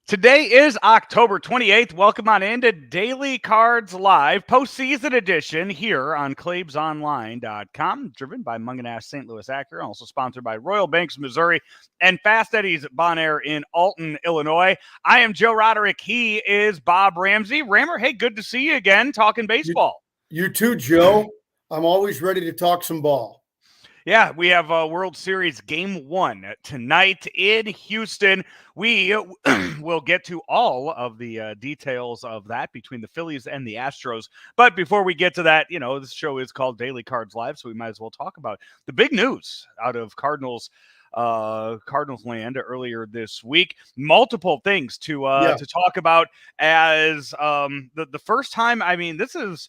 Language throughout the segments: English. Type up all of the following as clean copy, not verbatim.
Today is October 28th. Welcome on into Daily Cards Live, postseason edition here on ClaibsOnline.com, driven by Munganass St. Louis Acura, also sponsored by Royal Banks, Missouri, and Fast Eddie's Bon Air in Alton, Illinois. I am Joe Roderick. He is Bob Ramsey. Rammer, hey, good to see you again talking baseball. You too, Joe. I'm always ready to talk some ball. Yeah, we have World Series Game 1 tonight in Houston. We will get to all of the details of that between the Phillies and the Astros. But before we get to that, this show is called Daily Cards Live, so we might as well talk about the big news out of Cardinals land earlier this week. Multiple things to talk about as the first time. I mean, this is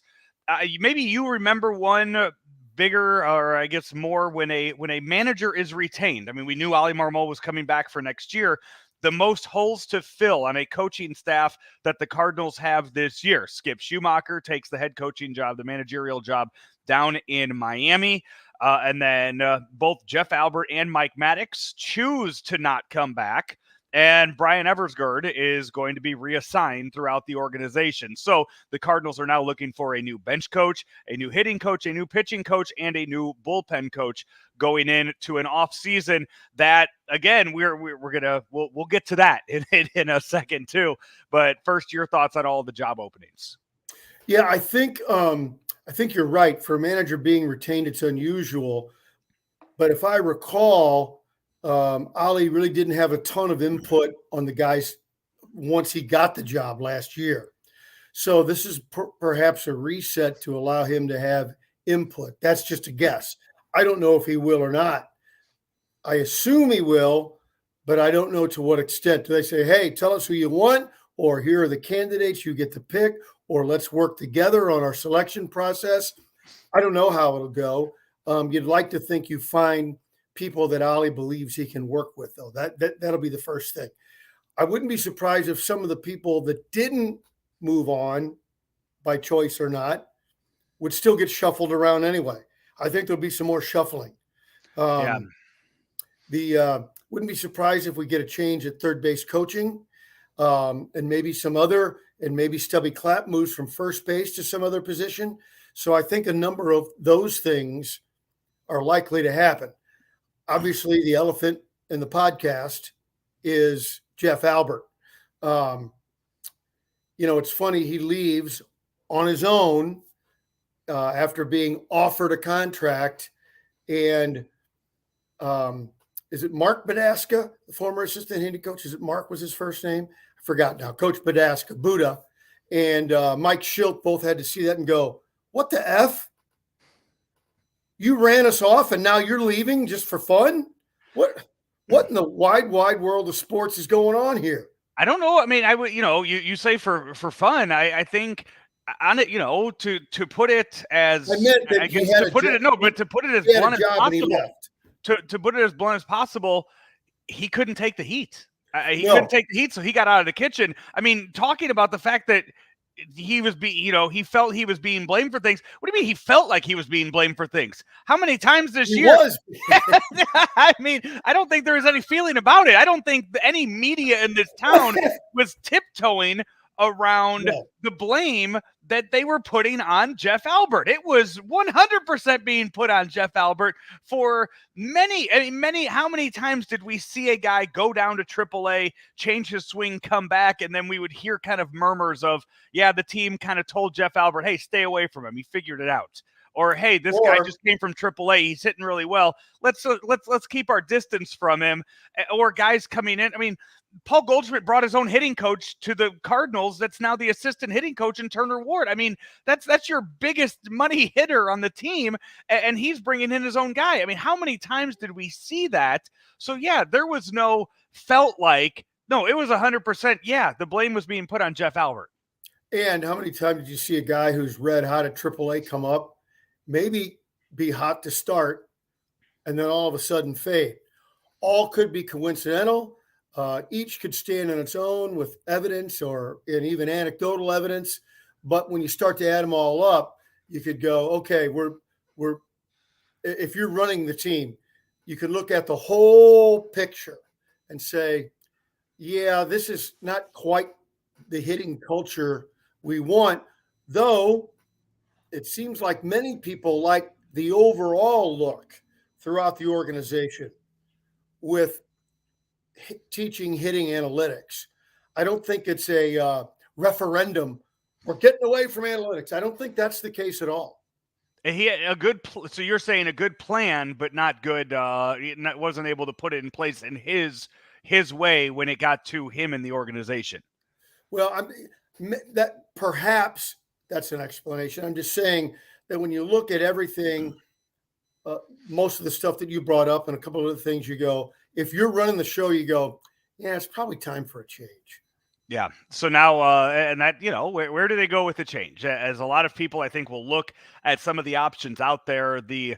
maybe you remember one bigger, or I guess more, when a manager is retained. I mean, we knew Ali Marmol was coming back for next year. The most holes to fill on a coaching staff that the Cardinals have this year. Skip Schumacher takes the head coaching job, the managerial job down in Miami. And then both Jeff Albert and Mike Maddox choose to not come back. And Brian Eversgerd is going to be reassigned throughout the organization. So the Cardinals are now looking for a new bench coach, a new hitting coach, a new pitching coach, and a new bullpen coach going into an off season that, again, we'll get to that in a second too. But first, your thoughts on all the job openings. Yeah, I think you're right. For a manager being retained, it's unusual. But if I recall, Ali really didn't have a ton of input on the guys once he got the job last year. So this is perhaps a reset to allow him to have input. That's just a guess. I don't know if he will or not. I assume he will, but I don't know to what extent. Do they say, hey, tell us who you want, or here are the candidates, you get to pick, or let's work together on our selection process? I don't know how it'll go. You'd like to think you find people that Ali believes he can work with, though. That'll be the first thing. I wouldn't be surprised if some of the people that didn't move on by choice or not would still get shuffled around anyway. I think there'll be some more shuffling. Wouldn't be surprised if we get a change at third base coaching, and maybe Stubby Clapp moves from first base to some other position. So I think a number of those things are likely to happen. Obviously, the elephant in the podcast is Jeff Albert. It's funny, he leaves on his own after being offered a contract. And is it Mark Badaska, the former assistant hitting coach? Is it Mark was his first name? I forgot now. Coach Badaska, Buddha, and Mike Schilt both had to see that and go, what the F? You ran us off and now you're leaving just for fun? What in the wide world of sports is going on here? I don't know. I mean, I would, you say for fun. I think on it, to put it as to put it as blunt as possible. To put it as blunt as possible, he couldn't take the heat. Couldn't take the heat, so he got out of the kitchen. I mean, talking about the fact that he felt he was being blamed for things. What do you mean he felt like he was being blamed for things? How many times this year? I mean, I don't think there was any feeling about it. I don't think any media in this town was tiptoeing around the blame that they were putting on Jeff Albert. It was 100% being put on Jeff Albert for many. How many times did we see a guy go down to AAA, change his swing, come back, and then we would hear kind of murmurs of, yeah, the team kind of told Jeff Albert, hey, stay away from him. He figured it out. Or, hey, this guy just came from AAA. He's hitting really well. Let's keep our distance from him. Or guys coming in. I mean, Paul Goldschmidt brought his own hitting coach to the Cardinals. That's now the assistant hitting coach in Turner Ward. I mean, that's your biggest money hitter on the team, and he's bringing in his own guy. I mean, how many times did we see that? So, yeah, there was it was 100%. Yeah, the blame was being put on Jeff Albert. And how many times did you see a guy who's red hot at AAA come up, maybe be hot to start, and then all of a sudden fade? All could be coincidental. Each could stand on its own with evidence and even anecdotal evidence. But when you start to add them all up, you could go, okay, if you're running the team, you could look at the whole picture and say, yeah, this is not quite the hitting culture we want, though it seems like many people like the overall look throughout the organization with teaching hitting analytics. I don't think it's a referendum. We're getting away from analytics. I don't think that's the case at all. He had a good, so you're saying a good plan, but not good. Wasn't able to put it in place in his way when it got to him in the organization. Well, that perhaps that's an explanation. I'm just saying that when you look at everything, most of the stuff that you brought up and a couple of the things, you go, if you're running the show, you go, yeah, it's probably time for a change. Yeah. So now, and that, where do they go with the change? As a lot of people, I think, will look at some of the options out there. The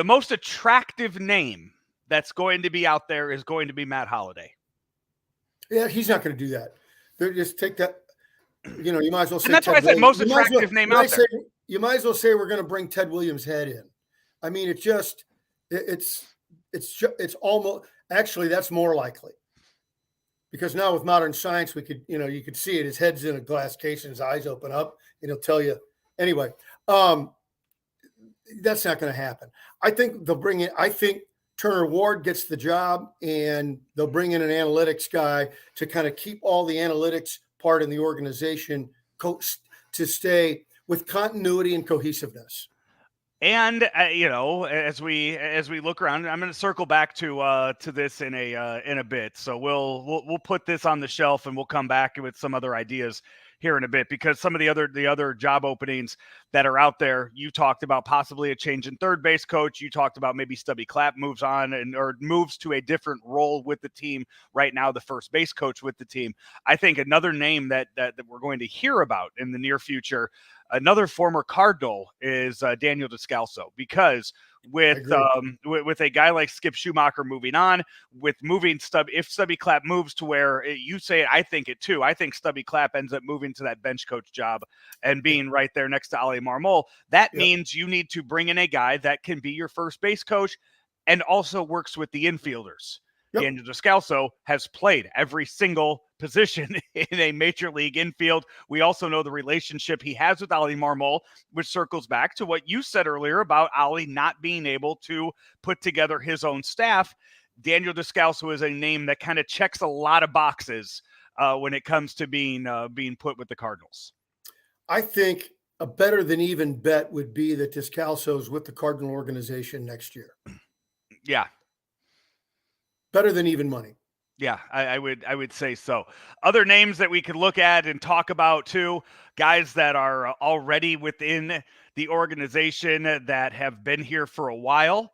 most attractive name that's going to be out there is going to be Matt Holliday. Yeah, he's not going to do that. They're just take that. You might as well say. And that's why I said most attractive name out there. You might as well say we're going to bring Ted Williams' head in. I mean, it's almost actually that's more likely. Because now with modern science, we could, you could see it. His head's in a glass case and his eyes open up and he'll tell you. Anyway, that's not going to happen. I think they'll bring in, I think Turner Ward gets the job and they'll bring in an analytics guy to kind of keep all the analytics part in the organization to stay with continuity and cohesiveness. And as we look around, I'm going to circle back to this in a bit. So we'll put this on the shelf and we'll come back with some other ideas here in a bit, because some of the other job openings that are out there, you talked about possibly a change in third base coach. You talked about maybe Stubby Clapp moves on or moves to a different role with the team. Right now, the first base coach with the team. I think another name that we're going to hear about in the near future, another former Cardinal, is Daniel Descalso, because with a guy like Skip Schumacher moving on, with moving if Stubby Clapp moves to where you say it, I think it too. I think Stubby Clapp ends up moving to that bench coach job and being right there next to Ali Marmol. That means you need to bring in a guy that can be your first base coach and also works with the infielders. Yep. Daniel Descalso has played every single position in a major league infield. We also know the relationship he has with Ali Marmol, which circles back to what you said earlier about Ali not being able to put together his own staff. Daniel Descalso is a name that kind of checks a lot of boxes when it comes to being put with the Cardinals. I think a better than even bet would be that Descalso is with the Cardinal organization next year. Yeah. Better than even money. Yeah, I would say so. Other names that we could look at and talk about too, guys that are already within the organization that have been here for a while.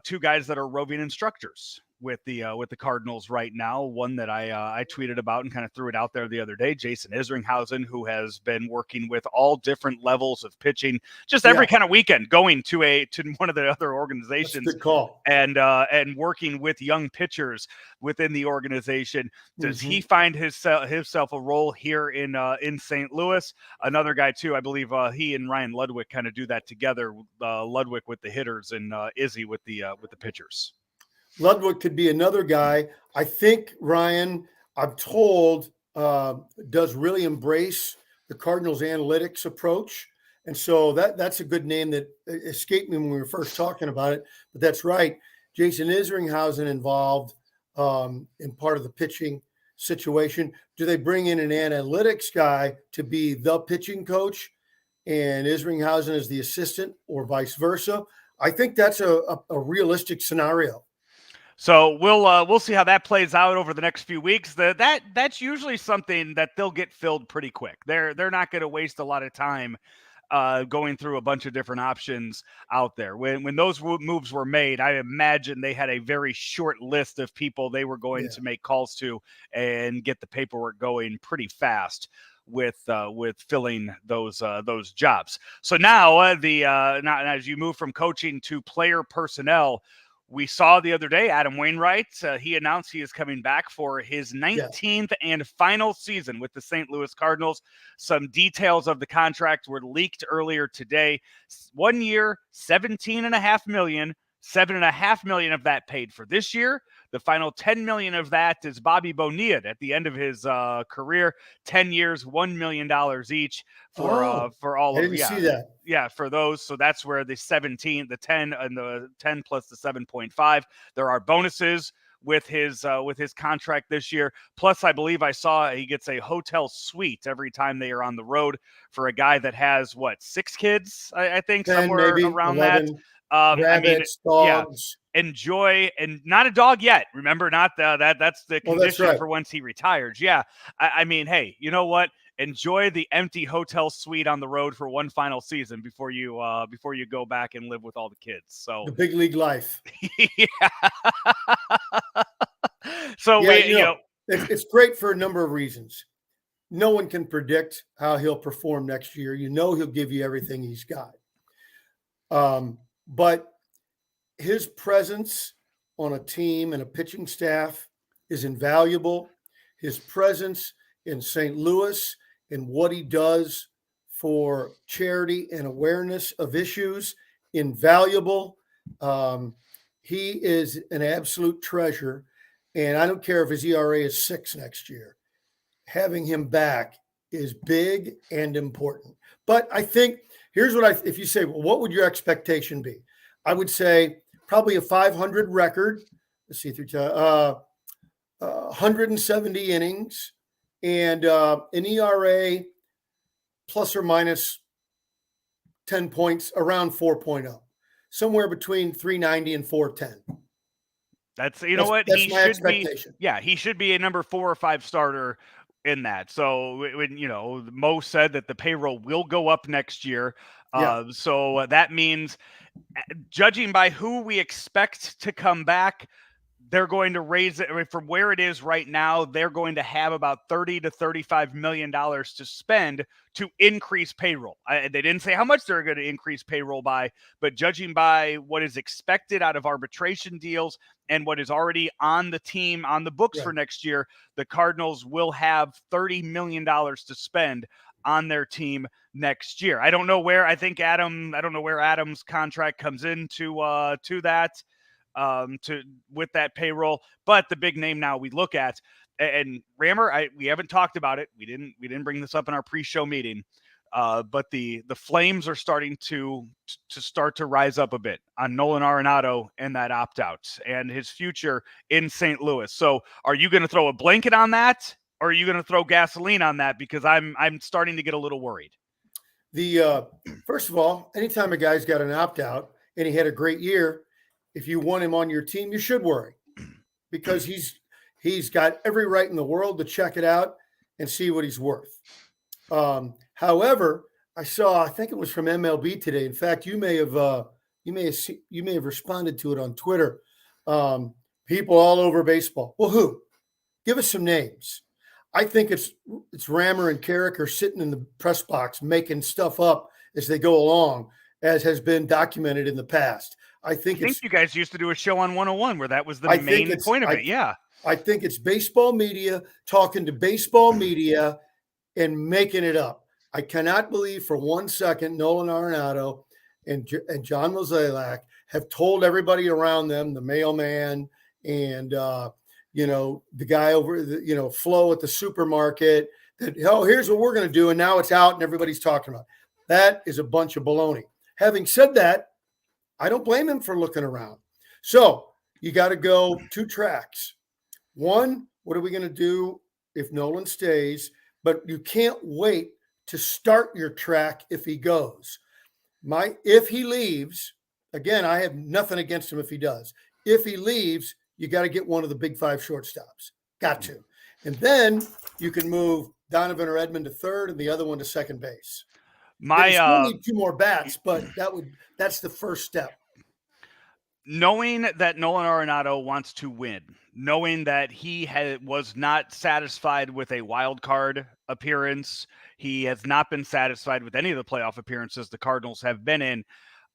Two guys that are roving instructors with the Cardinals right now. One that I tweeted about and kind of threw it out there the other day, Jason Isringhausen, who has been working with all different levels of pitching, just every kind of weekend, going to one of the other organizations. That's a good call. And working with young pitchers within the organization. Does he find himself a role here in St. Louis? Another guy too, I believe he and Ryan Ludwig kind of do that together. Ludwig with the hitters and Izzy with the pitchers. Ludwig could be another guy. I think Ryan, I'm told, does really embrace the Cardinals analytics approach. And so that's a good name that escaped me when we were first talking about it. But that's right. Jason Isringhausen involved in part of the pitching situation. Do they bring in an analytics guy to be the pitching coach and Isringhausen is the assistant, or vice versa? I think that's a realistic scenario. So we'll see how that plays out over the next few weeks. That's usually something that they'll get filled pretty quick. They're not going to waste a lot of time going through a bunch of different options out there. When those moves were made, I imagine they had a very short list of people they were going to make calls to and get the paperwork going pretty fast with filling those jobs. So now now as you move from coaching to player personnel, we saw the other day Adam Wainwright. He announced he is coming back for his 19th and final season with the St. Louis Cardinals. Some details of the contract were leaked earlier today. 1 year, $17.5 million, $7.5 million of that paid for this year. The final $10 million of that is Bobby Bonilla at the end of his career. 10 years, $1 million each for all of. I didn't see that. Yeah, for those. So that's where the 10 and the 10 plus the 7.5. There are bonuses with his contract this year. Plus, I believe I saw he gets a hotel suite every time they are on the road for a guy that has 6 kids, I think, 10, somewhere maybe, around 11, that. Rabbits, dogs. Yeah, enjoy, and not a dog yet. Remember, not that's the condition for once he retires. Yeah, I mean, hey, you know what? Enjoy the empty hotel suite on the road for one final season before you go back and live with all the kids. So the big league life. Yeah. So yeah, it's great for a number of reasons. No one can predict how he'll perform next year. He'll give you everything he's got. But his presence on a team and a pitching staff is invaluable. His presence in St. Louis and what he does for charity and awareness of issues, invaluable. He is an absolute treasure, and I don't care if his ERA is 6 next year. Having him back is big and important. But I think here's what if you say, well, what would your expectation be? I would say probably a 500 record. Let's see, 170 innings and an ERA plus or minus 10 points, around 4.0, somewhere between 390 and 410. That's what that's my expectation. He should be a number 4 or 5 starter in that. So when Mo said that the payroll will go up next year, so that means, judging by who we expect to come back, they're going to raise it from where it is right now. They're going to have about $30 to $35 million to spend to increase payroll. They didn't say how much they're going to increase payroll by, but judging by what is expected out of arbitration deals and what is already on the team, on the books for next year, the Cardinals will have $30 million to spend on their team next year. I don't know where Adam's contract comes into to that. With that payroll, but the big name now we look at, and Rammer, we haven't talked about it. We didn't bring this up in our pre-show meeting, but the flames are starting to rise up a bit on Nolan Arenado and that opt-out and his future in St. Louis. So are you going to throw a blanket on that, or are you going to throw gasoline on that? Because I'm starting to get a little worried. First of all, anytime a guy's got an opt-out and he had a great year, if you want him on your team, you should worry, because he's got every right in the world to check it out and see what he's worth. However, I think it was from MLB today. In fact, you may have responded to it on Twitter. People all over baseball. Well, who? Give us some names. I think it's Rammer and Carrick are sitting in the press box making stuff up as they go along, as has been documented in the past. I think you guys used to do a show on 101 where that was the main point of it. Yeah. I think it's baseball media talking to baseball media and making it up. I cannot believe for one second Nolan Arenado and John Mozeliak have told everybody around them, the mailman and, the guy over, Flo at the supermarket, that, here's what we're going to do. And now it's out and everybody's talking about it. That is a bunch of baloney. Having said that, I don't blame him for looking around. So you got to go 2 tracks. One, what are we going to do if Nolan stays? But you can't wait to start your track if he goes. If he leaves, again, I have nothing against him if he does. If he leaves, you got to get one of the big 5 shortstops. Got to. And then you can move Donovan or Edmund to third and the other one to second base. Still need 2 more bats, but that's the first step. Knowing that Nolan Arenado wants to win, knowing that he was not satisfied with a wild card appearance, he has not been satisfied with any of the playoff appearances the Cardinals have been in.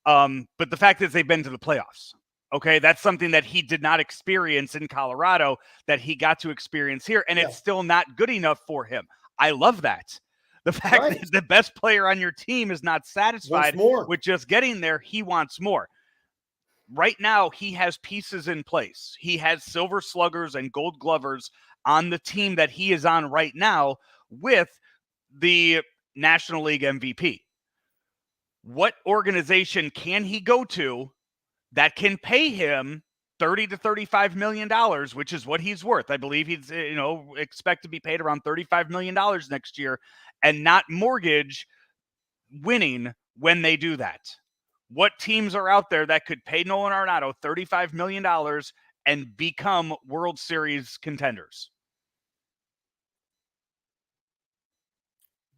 But the fact is they've been to the playoffs. Okay, that's something that he did not experience in Colorado that he got to experience here, and it's still not good enough for him. I love that. The fact that the best player on your team is not satisfied with just getting there, he wants more. right now he has pieces in place. He has silver sluggers and gold glovers on the team that he is on right now with the National League MVP. What organization can he go to that can pay him $30 to $35 million, which is what he's worth? I believe he's, expect to be paid around $35 million next year, and not mortgage winning when they do that. What teams are out there that could pay Nolan Arenado $35 million and become World Series contenders?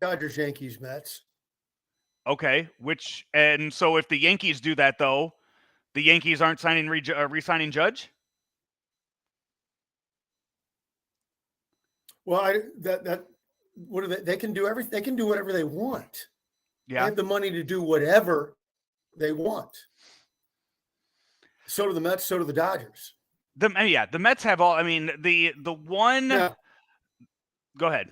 Dodgers, Yankees, Mets. Okay, and so if the Yankees do that, though, the Yankees aren't signing re-signing Judge? Well, what are they can do everything. They can do whatever they want. Yeah. They have the money to do whatever they want. So do the Mets, so do the Dodgers. The Mets have all. I mean, the one. Yeah. Go ahead.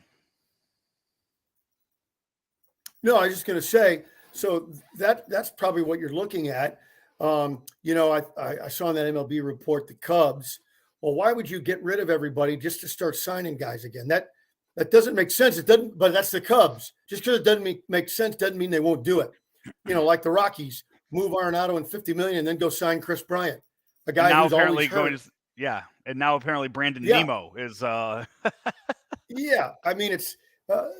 No, I was just going to say. So that's probably what you're looking at. I saw in that MLB report the Cubs. Well, why would you get rid of everybody just to start signing guys again? That doesn't make sense. It doesn't. But that's the Cubs. Just because it doesn't make sense doesn't mean they won't do it. Like the Rockies, move Arenado and $50 million, and then go sign Chris Bryant, a guy who's apparently going to. Yeah, and now apparently Brandon Nimmo is. Yeah, I mean it's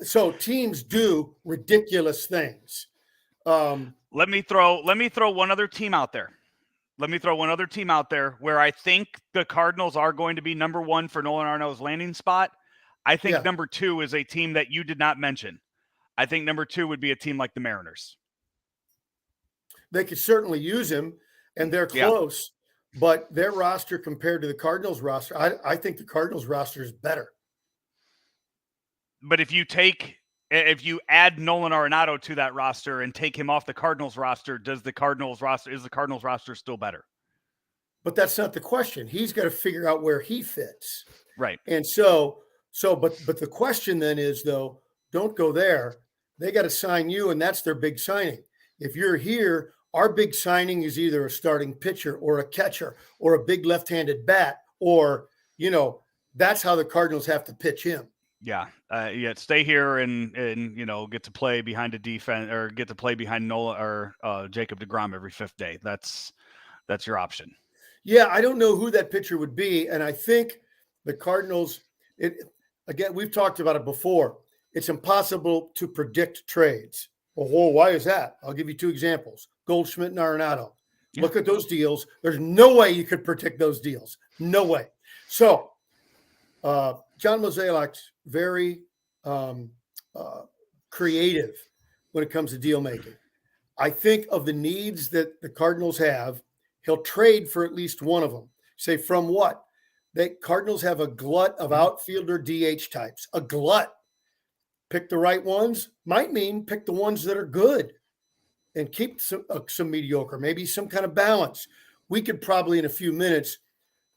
so teams do ridiculous things. Let me throw one other team out there. Where I think the Cardinals are going to be number one for Nolan Arenado's landing spot. I think number two is a team that you did not mention. I think number two would be a team like the Mariners. They could certainly use him, and they're close. Yeah. But their roster compared to the Cardinals roster, I think the Cardinals roster is better. But if you add Nolan Arenado to that roster and take him off the Cardinals roster, is the Cardinals roster still better? But that's not the question. He's got to figure out where he fits. Right. And but the question then is, though, don't go there. They got to sign you, and that's their big signing. If you're here, our big signing is either a starting pitcher or a catcher or a big left-handed bat, or, that's how the Cardinals have to pitch him. Yeah. Stay here and get to play behind a defense or get to play behind Nola or Jacob deGrom every fifth day. That's your option. Yeah, I don't know who that pitcher would be, and I think the Cardinals. Again, we've talked about it before. It's impossible to predict trades. Well, why is that? I'll give you two examples: Goldschmidt and Arenado. Yeah. Look at those deals. There's no way you could predict those deals. No way. So, John Mozeliak's very creative when it comes to deal making. I think of the needs that the Cardinals have, he'll trade for at least one of them. Say from what? The Cardinals have a glut of outfielder DH types. A glut. Pick the right ones might mean pick the ones that are good and keep some mediocre, maybe some kind of balance. We could probably in a few minutes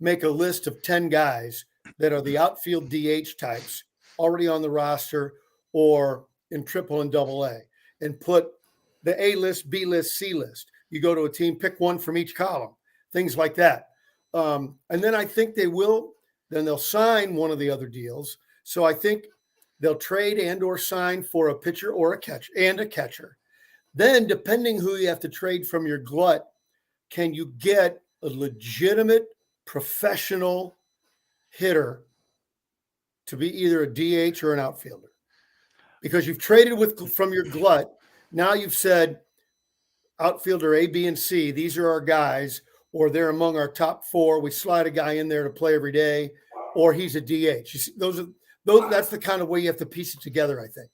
make a list of 10 guys that are the outfield DH types already on the roster or in triple and double A, and put the A list, B list, C list. You go to a team, pick one from each column, things like that. And then I think they'll sign one of the other deals. So I think they'll trade and or sign for a pitcher or a catcher. Then depending who you have to trade from your glut, can you get a legitimate professional hitter to be either a DH or an outfielder? Because you've traded from your glut. Now you've said outfielder A, B, and C, these are our guys, or they're among our top four. We slide a guy in there to play every day, or he's a DH. You see, that's the kind of way you have to piece it together, I think.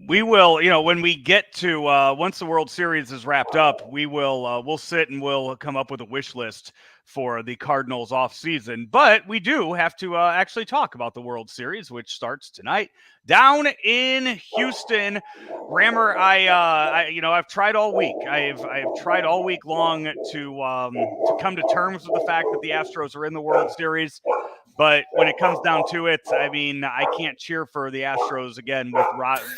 We will, when we get to once the World Series is wrapped up, we'll sit and we'll come up with a wish list for the Cardinals off season. But we do have to actually talk about the World Series, which starts tonight down in Houston. Rammer, I've tried all week. I've tried all week long to come to terms with the fact that the Astros are in the World Series. But when it comes down to it, I mean, I can't cheer for the Astros again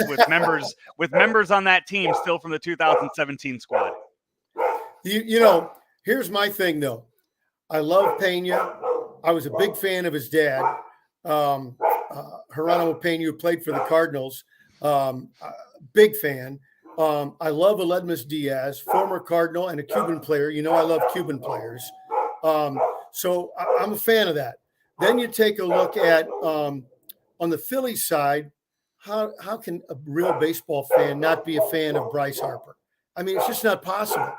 with members on that team still from the 2017 squad. Here's my thing, though. I love Pena. I was a big fan of his dad, Geronimo Pena, who played for the Cardinals. Big fan. I love Aledmus Diaz, former Cardinal and a Cuban player. You know, I love Cuban players. So I'm a fan of that. Then you take a look at on the Phillies side, how can a real baseball fan not be a fan of Bryce Harper? I mean, it's just not possible.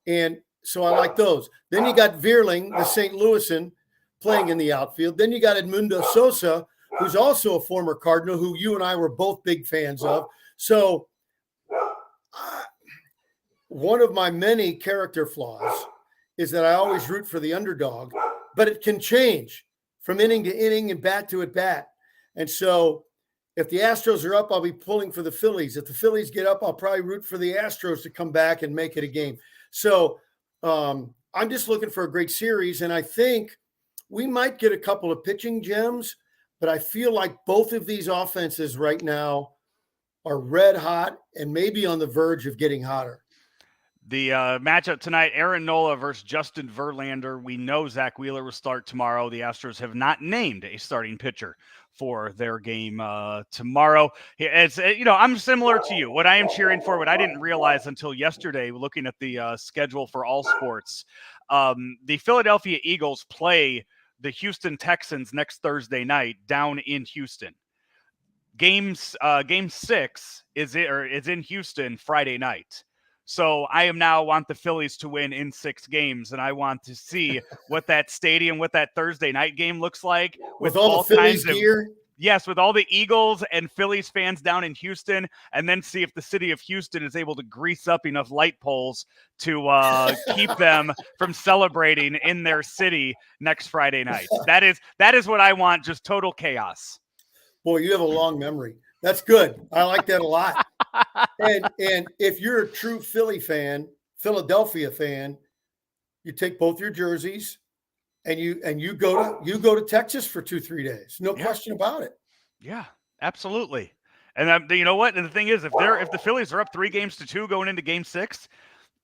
And so I like those. Then you got Veerling, the St. Louisan, playing in the outfield. Then you got Edmundo Sosa, who's also a former Cardinal, who you and I were both big fans of. So one of my many character flaws is that I always root for the underdog, but it can change from inning to inning and bat to at bat. And so if the Astros are up, I'll be pulling for the Phillies. If the Phillies get up, I'll probably root for the Astros to come back and make it a game. So I'm just looking for a great series, and I think we might get a couple of pitching gems, but I feel like both of these offenses right now are red hot and maybe on the verge of getting hotter. The matchup tonight, Aaron Nola versus Justin Verlander. We know Zach Wheeler will start tomorrow. The Astros have not named a starting pitcher for their game tomorrow. It's I'm similar to you. What I am cheering for, what I didn't realize until yesterday, looking at the schedule for all sports, the Philadelphia Eagles play the Houston Texans next Thursday night down in Houston. Game 6 is in Houston Friday night. So I now want the Phillies to win in 6 games, and I want to see what that stadium, what that Thursday night game looks like with all the Phillies gear. Yes, with all the Eagles and Phillies fans down in Houston, and then see if the city of Houston is able to grease up enough light poles to keep them from celebrating in their city next Friday night. That is what I want, just total chaos. Boy, you have a long memory. That's good. I like that a lot. And if you're a true Philadelphia fan, you take both your jerseys and you go to Texas for 2-3 days. No question about it. Yeah, absolutely. And you know what? And the thing is, if the Phillies are up 3-2 going into Game 6,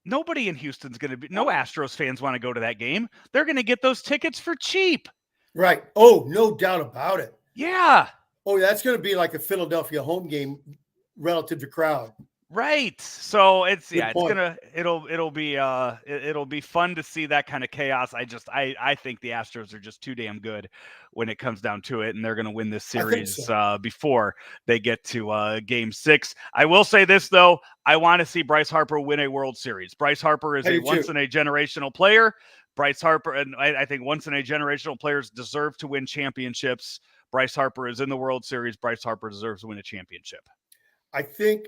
nobody in Houston's going to be. No Astros fans want to go to that game. They're going to get those tickets for cheap. Right. Oh, no doubt about it. Yeah. Oh, that's going to be like a Philadelphia home game relative to crowd. Right. So it'll be fun to see that kind of chaos. I think the Astros are just too damn good when it comes down to it, and they're going to win this series before they get to Game 6. I will say this though, I want to see Bryce Harper win a World Series. Bryce Harper is a once in a generational player. Bryce Harper, and I think once in a generational players deserve to win championships. Bryce Harper is in the World Series. Bryce Harper deserves to win a championship. I think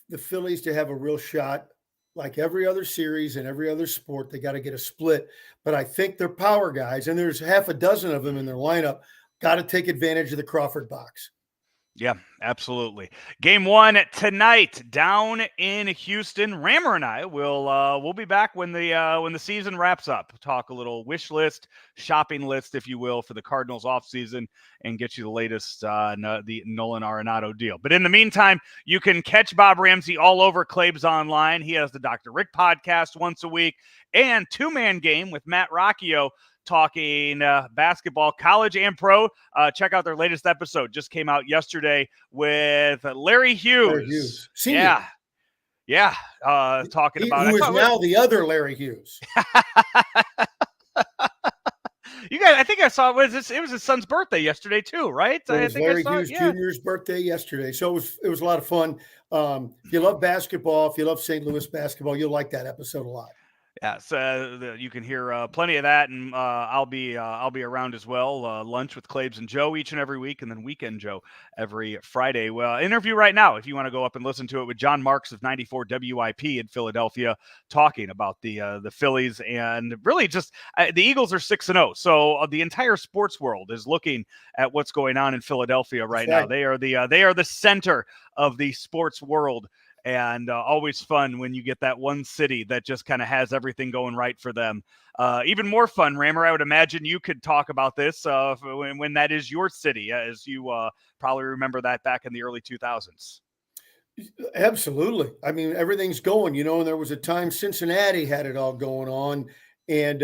the Phillies, to have a real shot, like every other series and every other sport, they got to get a split. But I think their power guys, and there's half a dozen of them in their lineup, got to take advantage of the Crawford box. Yeah, absolutely. Game 1 tonight down in Houston. Rammer and I we'll be back when the season wraps up. Talk a little wish list, shopping list, if you will, for the Cardinals offseason and get you the latest the Nolan Arenado deal. But in the meantime, you can catch Bob Ramsey all over Claibs Online. He has the Dr. Rick podcast once a week and 2-man game with Matt Rocchio, talking basketball, college and pro. Check out their latest episode. Just came out yesterday with Larry Hughes. Senior. Yeah. Talking about who is now the other Larry Hughes. You guys, I think I saw it was his son's birthday yesterday too, right? It was Larry Hughes Jr.'s birthday yesterday. So it was a lot of fun. If you love basketball, if you love St. Louis basketball, you'll like that episode a lot. Yeah, so you can hear plenty of that, and I'll be around as well. Lunch with Claibs and Joe each and every week, and then Weekend Joe every Friday. Well, interview right now if you want to go up and listen to it with John Marks of 94 WIP in Philadelphia, talking about the Phillies, and really just the Eagles are 6-0, so the entire sports world is looking at what's going on in Philadelphia right now. They are the center of the sports world. And always fun when you get that one city that just kind of has everything going right for them. Even more fun, Rammer, I would imagine you could talk about this when that is your city, as you probably remember that back in the early 2000s. Absolutely. I mean, everything's going, and there was a time Cincinnati had it all going on, And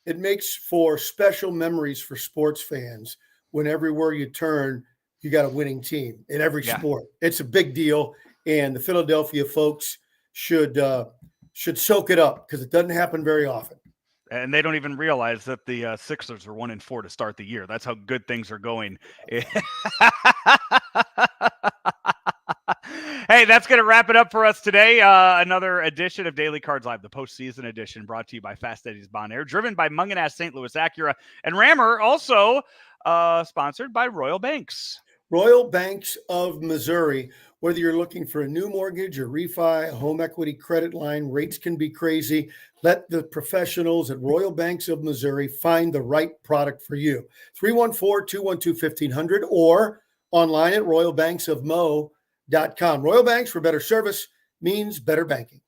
it makes for special memories for sports fans when everywhere you turn, you got a winning team in every sport. It's a big deal. And the Philadelphia folks should soak it up because it doesn't happen very often. And they don't even realize that the Sixers are 1-4 to start the year. That's how good things are going. Hey, that's going to wrap it up for us today. Another edition of Daily Cards Live, the postseason edition, brought to you by Fast Eddie's Bon Air, driven by Munganast St. Louis Acura and Rammer, also sponsored by Royal Banks. Royal Banks of Missouri. Whether you're looking for a new mortgage or refi, a home equity credit line, rates can be crazy. Let the professionals at Royal Banks of Missouri find the right product for you. 314-212-1500 or online at royalbanksofmo.com. Royal Banks, for better service, means better banking.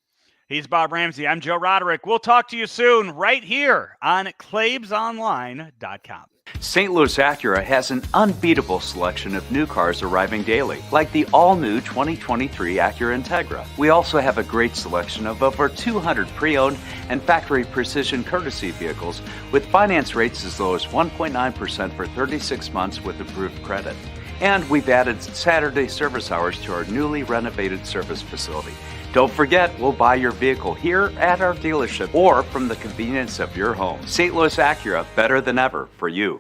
He's Bob Ramsey. I'm Joe Roderick. We'll talk to you soon right here on ClaibsOnline.com. St. Louis Acura has an unbeatable selection of new cars arriving daily, like the all-new 2023 Acura Integra. We also have a great selection of over 200 pre-owned and factory precision courtesy vehicles with finance rates as low as 1.9% for 36 months with approved credit. And we've added Saturday service hours to our newly renovated service facility. Don't forget, we'll buy your vehicle here at our dealership or from the convenience of your home. St. Louis Acura, better than ever for you.